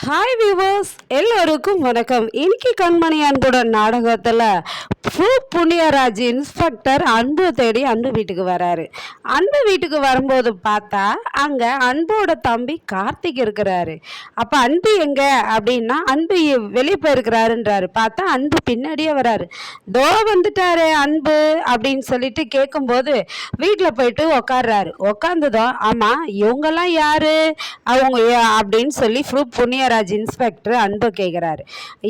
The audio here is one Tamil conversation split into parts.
ஹாய் வியூவர்ஸ், எல்லோருக்கும் வணக்கம். இன்னைக்கு கண்மணி அன்போட நாடகத்தில் புண்ணியராஜ் இன்ஸ்பெக்டர் அன்பு தேடி அன்பு வீட்டுக்கு வராரு. அன்பு வீட்டுக்கு வரும்போது பார்த்தா அங்கே அன்போட தம்பி கார்த்திக் இருக்கிறாரு. அப்போ அன்பு எங்கே அப்படின்னா அன்பு வெளியே போயிருக்கிறாருன்றாரு. பார்த்தா அன்பு பின்னாடியே வராரு. தோ வந்துட்டாரு அன்பு அப்படின்னு சொல்லிட்டு கேட்கும்போது வீட்டில் போயிட்டு உக்காடுறாரு. உக்காந்துதோம், ஆமாம் இவங்கெல்லாம் யாரு அவங்க அப்படின்னு சொல்லி புண்ணியராஜ் இன்ஸ்பெக்டர் அன்பு கேட்குறாரு.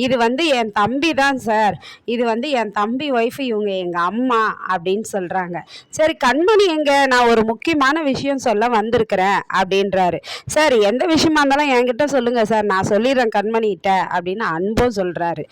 இது என் தம்பி தான் சார், இது என் தம்பி ஒய்ஃபு, இவங்க எங்கள் அம்மா அப்படின்னு சொல்கிறாங்க. சரி கண்மணி எங்கே, நான் ஒரு முக்கியமான விஷயம் சொல்ல வந்திருக்கிறேன் அப்படின்றாரு. சார் எந்த விஷயமா இருந்தாலும் என்கிட்ட சொல்லுங்கள் சார், நான் சொல்லிடுறேன் கண்மணிகிட்ட அப்படின்னு அன்பும் சொல்கிறாரு.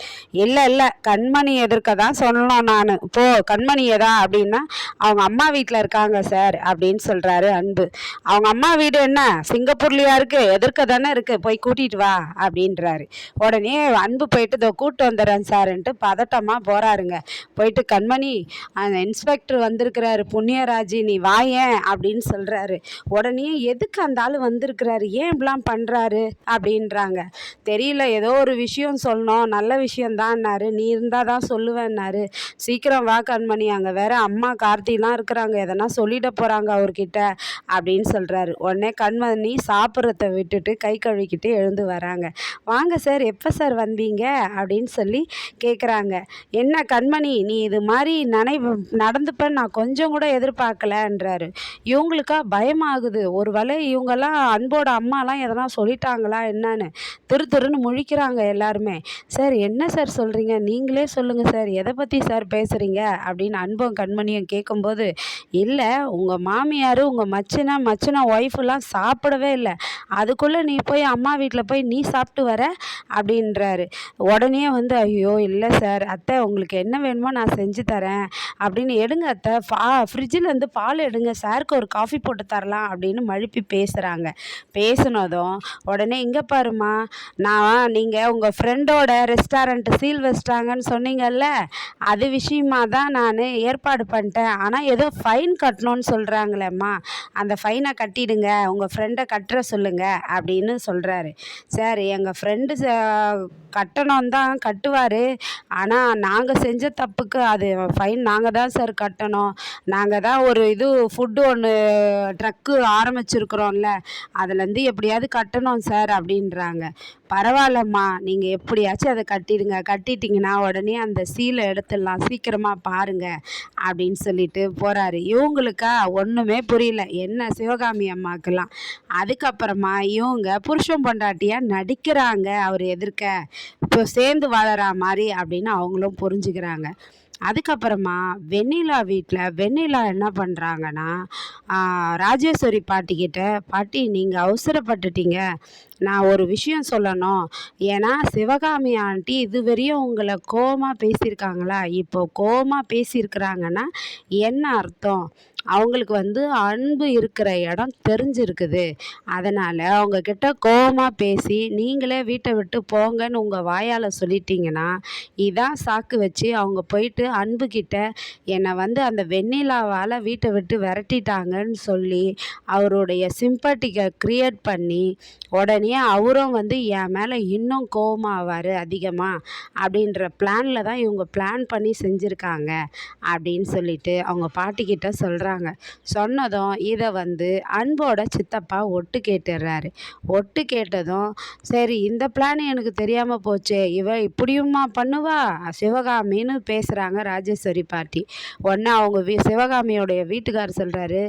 இல்லை கண்மணி எதிர்க்க தான் சொல்லணும் நான். இப்போ கண்மணி எதா அப்படின்னா அவங்க அம்மா வீட்டில் இருக்காங்க சார் அப்படின்னு சொல்கிறாரு அன்பு. அவங்க அம்மா வீடு என்ன சிங்கப்பூர்லையா இருக்குது, எதிர்க்க தானே இருக்குது, போய் கூட்டிகிட்டு வா அப்படின்றாரு. உடனே அன்பு போயிட்டு இதோ கூப்பிட்டு வந்துடுறேன் சார்ன்ட்டு பதட்டமாக போகிறாருங்க. போயிட்டு கண்மணி அந்த இன்ஸ்பெக்டர் வந்திருக்கிறாரு புண்ணியராஜி, நீ வாயேன் அப்படின்னு சொல்கிறாரு. உடனே எதுக்கு அந்த ஆள் வந்திருக்கிறாரு, ஏன் இப்படிலாம் பண்ணுறாரு அப்படின்றாங்க. தெரியல, ஏதோ ஒரு விஷயம் சொல்லணும், நல்ல விஷயந்தான்னாரு, நீ இருந்தால் தான் சொல்லுவேன்னாரு. சீக்கிரம் வா கண்மணி, அங்கே வேற அம்மா கார்த்திலாம் இருக்கிறாங்க, எதனா சொல்லிட போகிறாங்க அவர்கிட்ட அப்படின்னு சொல்கிறாரு. உடனே கண்மணி சாப்பிட்றத விட்டுட்டு கை கழுவிக்கிட்டு எழுந்து வராங்க. வாங்க சார், எப்போ சார் வந்தீங்க அப்படின்னு சொல்லி கேட்குறாங்க. என்ன கண்மணி நீ இது மாதிரி நடந்துப்பேன்னு நான் கொஞ்சம் கூட எதிர்பார்க்கலன்றாரு. இவங்களுக்கா பயமாகுது, ஒரு வேளை இவங்கெல்லாம் அன்போட அம்மாலாம் எதனா சொல்லிட்டாங்களா என்னன்னு திருன்னு முழிக்கிறாங்க எல்லாருமே. சார் என்ன சார் சொல்கிறீங்க, நீங்களே சொல்லுங்கள் சார், எதை பற்றி சார் பேசுகிறீங்க அப்படின்னு அன்பும் கண்மணியும் கேட்கும்போது, இல்லை உங்கள் மாமியார் உங்கள் மச்சின ஒய்ஃபெல்லாம் சாப்பிடவே இல்லை, அதுக்குள்ளே நீ போய் அம்மா வீட்டில் போய் நீ சாப்பிட்டு வர அப்படின்றாரு. உடனே ஐயோ இல்லை சார், அத்தை உங்களுக்கு என்ன வேணுமோ நான் செஞ்சு தரேன் அப்படின்னு, எடுங்க அத்தை ஃப்ரிட்ஜிலேருந்து பால் எடுங்க, சாருக்கு ஒரு காஃபி போட்டு தரலாம் அப்படின்னு மழுப்பி பேசுகிறாங்க. பேசுனதும் உடனே இங்கே பாருமா, நீங்கள் உங்கள் ஃப்ரெண்டோட ரெஸ்டாரண்ட்டு சீல் வச்சிட்டாங்கன்னு சொன்னீங்கல்ல, அது விஷயமா தான் நான் ஏற்பாடு பண்ணிட்டேன், ஆனால் ஏதோ ஃபைன் கட்டணும்னு சொல்கிறாங்களேம்மா, அந்த ஃபைனை கட்டிடுங்க, உங்கள் ஃப்ரெண்டை கட்டுற சொல்லுங்க அப்படின்னு சொல்கிறாரு. சார் எங்கள் ஃப்ரெண்டு கட்டணும் தான் கட்டுவார், ஆனால் நாங்கள் செஞ்ச தப்புக்கு அது ஃபைன் நாங்கள் தான் சார் கட்டணும், நாங்கள் தான் ஒரு ஃபுட்டு ஒன்று ட்ரக்கு ஆரம்பிச்சிருக்கிறோம்ல, அதுலேருந்து எப்படியாவது கட்டணும் சார் அப்படின்றாங்க. பரவாயில்லம்மா, நீங்கள் எப்படியாச்சும் அதை கட்டிடுங்க, கட்டிட்டிங்கன்னா உடனே அந்த சீலை எடுத்துடலாம், சீக்கிரமாக பாருங்க அப்படின்னு சொல்லிட்டு போகிறாரு. இவங்களுக்கா ஒன்றுமே புரியல, என்ன சிவகாமி அம்மாக்கெல்லாம். அதுக்கப்புறமா இவங்க புருஷன் பொண்டாட்டியாக நடிக்கிறாங்க அவர் எதிர்க்க, இப்போ சேர்ந்து வாழற மாதிரி அப்படின்னு அவங்களும் புரிஞ்சுக்கிறாங்க. அதுக்கப்புறமா வெண்ணிலா என்ன பண்ணுறாங்கன்னா, ராஜேஸ்வரி பாட்டிக்கிட்ட, பாட்டி நீங்கள் அவசரப்பட்டுட்டீங்க, நான் ஒரு விஷயம் சொல்லணும், ஏன்னா சிவகாமி ஆண்டி இதுவரையும் உங்களை கோவமாக பேசியிருக்காங்களா, இப்போ கோவமாக பேசியிருக்கிறாங்கன்னா என்ன அர்த்தம், அவங்களுக்கு அன்பு இருக்கிற இடம் தெரிஞ்சிருக்குது, அதனால் அவங்கக்கிட்ட கோவமாக பேசி நீங்களே வீட்டை விட்டு போங்கன்னு உங்கள் வாயால் சொல்லிட்டீங்கன்னா இதான் சாக்கு வச்சு அவங்க போயிட்டு அன்புக்கிட்ட என்னை அந்த வெண்ணிலாவால் வீட்டை விட்டு விரட்டிட்டாங்கன்னு சொல்லி அவருடைய சிம்பட்டிக்கை க்ரியேட் பண்ணி உடனே அவரும் என் மேலே இன்னும் கோவமாவார் அதிகமாக அப்படின்ற பிளானில் தான் இவங்க பிளான் பண்ணி செஞ்சுருக்காங்க அப்படின்னு சொல்லிட்டு அவங்க பாட்டிக்கிட்ட சொல்கிறாங்க. சொன்னதும் இதை அன்போட சித்தப்பா ஒட்டு கேட்டுடுறாரு. ஒட்டு கேட்டதும் சரி இந்த பிளான் எனக்கு தெரியாமல் போச்சே, இவ இப்படியுமா பண்ணுவா சிவகாமின்னு பேசுகிறாங்க ராஜேஸ்வரி பாட்டி. உடனே அவங்க சிவகாமியோடைய வீட்டுக்காரர் சொல்கிறாரு,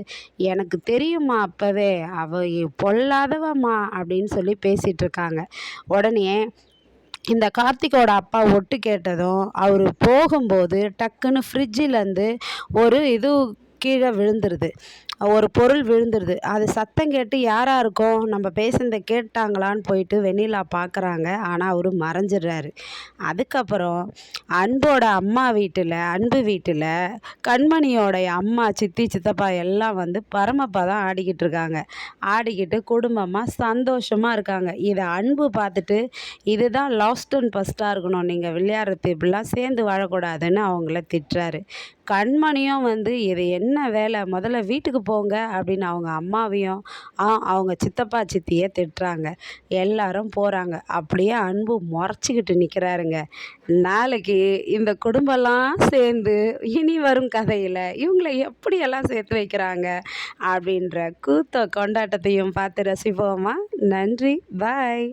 எனக்கு தெரியுமா அப்போவே அவ பொல்லாதவம்மா அப்படின்னு சொல்லி பேசிகிட்டு இருக்காங்க. உடனே இந்த கார்த்திகோட அப்பா ஒட்டு கேட்டதும் அவர் போகும்போது டக்குன்னு ஃப்ரிட்ஜிலேருந்து ஒரு கீழே விழுந்துருது, ஒரு பொருள் விழுந்துருது. அது சத்தம் கேட்டு யாராக இருக்கும், நம்ம பேசுனதை கேட்டாங்களான்னு போயிட்டு வெண்ணிலா பார்க்குறாங்க. ஆனால் அவர் மறைஞ்சிடுறாரு. அதுக்கப்புறம் அன்போட அன்பு வீட்டில் கண்மணியோடைய அம்மா சித்தி சித்தப்பா எல்லாம் பரமப்பா தான் ஆடிக்கிட்டு இருக்காங்க. ஆடிக்கிட்டு குடும்பமாக சந்தோஷமாக இருக்காங்க. இதை அன்பு பார்த்துட்டு இதுதான் லாஸ்ட் அண்ட் ஃபஸ்ட்டாக இருக்கணும், நீங்கள் விளையாடுறது இப்படிலாம் சேர்ந்து வாழக்கூடாதுன்னு அவங்கள திட்டுறாரு. கண்மணியும் இது என்ன வேலை, முதல்ல வீட்டுக்கு போங்க அப்படின்னு அவங்க அம்மாவையும் அவங்க சித்தப்பா சித்தியை திட்டுறாங்க. எல்லாரும் போகிறாங்க. அப்படியே அன்பு முறைச்சிக்கிட்டு நிற்கிறாருங்க. நாளைக்கு இந்த குடும்பம்லாம் சேர்ந்து இனி வரும் கதையில் இவங்களை எப்படியெல்லாம் சேர்த்து வைக்கிறாங்க அப்படின்ற கொண்டாட்டத்தையும் பார்த்து ரசிப்போமா. நன்றி. பாய்.